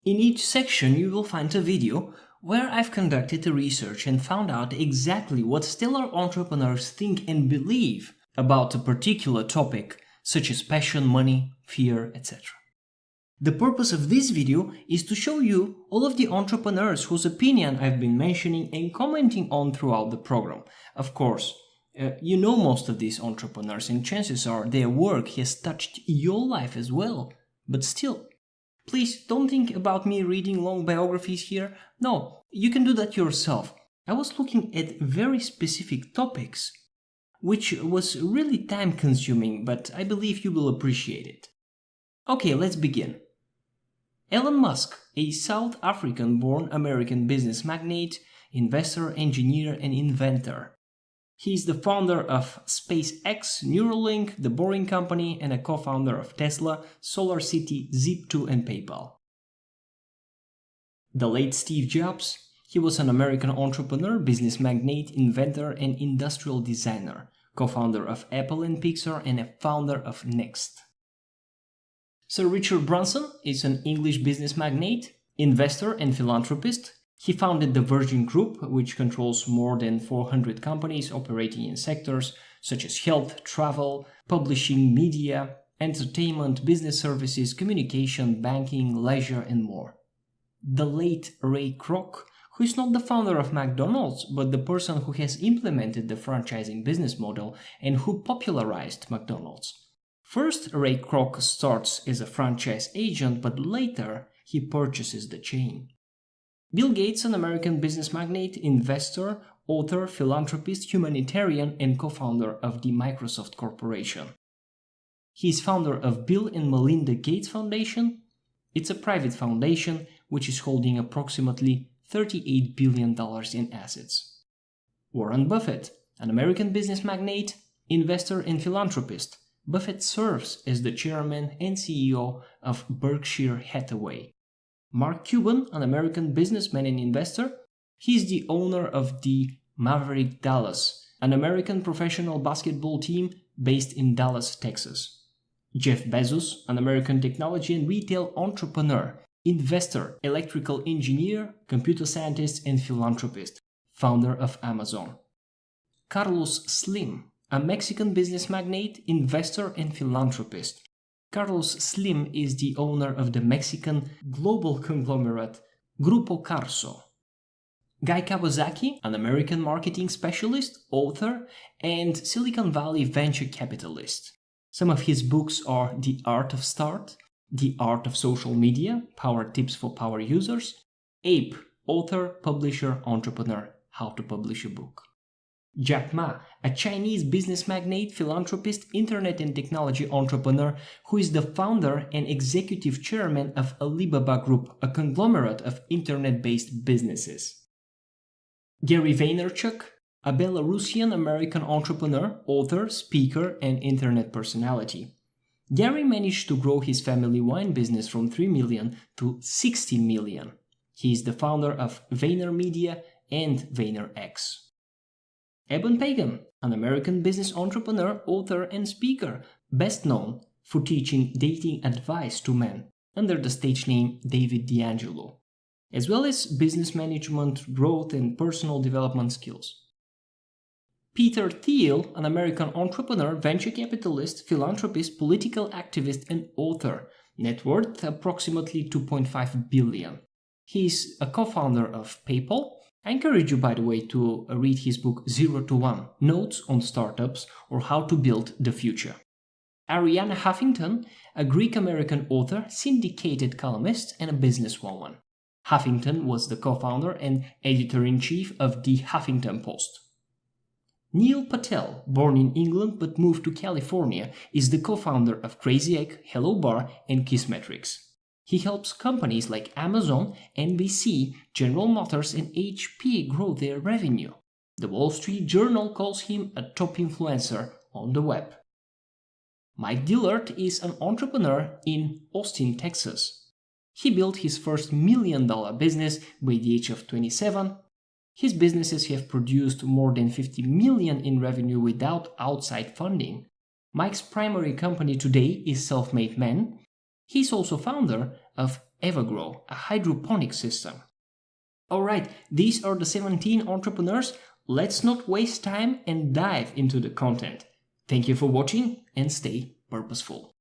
In each section you will find a video where I've conducted a research and found out exactly what stellar entrepreneurs think and believe about a particular topic, such as passion, money, fear, etc. The purpose of this video is to show you all of the entrepreneurs whose opinion I've been mentioning and commenting on throughout the program. Of course, you know most of these entrepreneurs and chances are their work has touched your life as well. But still, please don't think about me reading long biographies here. No, you can do that yourself. I was looking at very specific topics, which was really time consuming, but I believe you will appreciate it. Okay, let's begin. Elon Musk, a South African-born American business magnate, investor, engineer, and inventor. He is the founder of SpaceX, Neuralink, The Boring Company, and a co-founder of Tesla, SolarCity, Zip2, and PayPal. The late Steve Jobs. He was an American entrepreneur, business magnate, inventor, and industrial designer, co-founder of Apple and Pixar, and a founder of Next. Sir Richard Branson is an English business magnate, investor, and philanthropist. He founded the Virgin Group, which controls more than 400 companies operating in sectors such as health, travel, publishing, media, entertainment, business services, communication, banking, leisure, and more. The late Ray Kroc, who is not the founder of McDonald's, but the person who has implemented the franchising business model and who popularized McDonald's. First, Ray Kroc starts as a franchise agent, but later he purchases the chain. Bill Gates, an American business magnate, investor, author, philanthropist, humanitarian, and co-founder of the Microsoft Corporation. He is founder of Bill and Melinda Gates Foundation. It's a private foundation which is holding approximately $38 billion in assets. Warren Buffett, an American business magnate, investor, and philanthropist. Buffett serves as the chairman and CEO of Berkshire Hathaway. Mark Cuban, an American businessman and investor. He is the owner of the Maverick Dallas, an American professional basketball team based in Dallas, Texas. Jeff Bezos, an American technology and retail entrepreneur, investor, electrical engineer, computer scientist, and philanthropist, founder of Amazon. Carlos Slim, a Mexican business magnate, investor, and philanthropist. Carlos Slim is the owner of the Mexican global conglomerate Grupo Carso. Guy Kawasaki, an American marketing specialist, author, and Silicon Valley venture capitalist. Some of his books are The Art of Start, The Art of Social Media, Power Tips for Power Users, Ape, author, publisher, entrepreneur, How to Publish a Book. Jack Ma, a Chinese business magnate, philanthropist, internet and technology entrepreneur who is the founder and executive chairman of Alibaba Group, a conglomerate of internet-based businesses. Gary Vaynerchuk, a Belarusian American entrepreneur, author, speaker, and internet personality. Gary managed to grow his family wine business from 3 million to 60 million. He is the founder of VaynerMedia and VaynerX. Eben Pagan, an American business entrepreneur, author, and speaker, best known for teaching dating advice to men under the stage name David D'Angelo, as well as business management, growth, and personal development skills. Peter Thiel, an American entrepreneur, venture capitalist, philanthropist, political activist, and author, net worth approximately $2.5 billion. He is a co-founder of PayPal. I encourage you, by the way, to read his book 0 to 1, Notes on Startups or How to Build the Future. Arianna Huffington, a Greek-American author, syndicated columnist, and a businesswoman. Huffington was the co-founder and editor-in-chief of the Huffington Post. Neil Patel, born in England but moved to California, is the co-founder of Crazy Egg, Hello Bar, and Kissmetrics. He helps companies like Amazon, NBC, General Motors, and HP grow their revenue. The Wall Street Journal calls him a top influencer on the web. Mike Dillard is an entrepreneur in Austin, Texas. He built his first $1 million business by the age of 27. His businesses have produced more than $50 million in revenue without outside funding. Mike's primary company today is Self-Made Man. He's also founder of Evergrow, a hydroponic system. Alright, these are the 17 entrepreneurs. Let's not waste time and dive into the content. Thank you for watching and stay purposeful.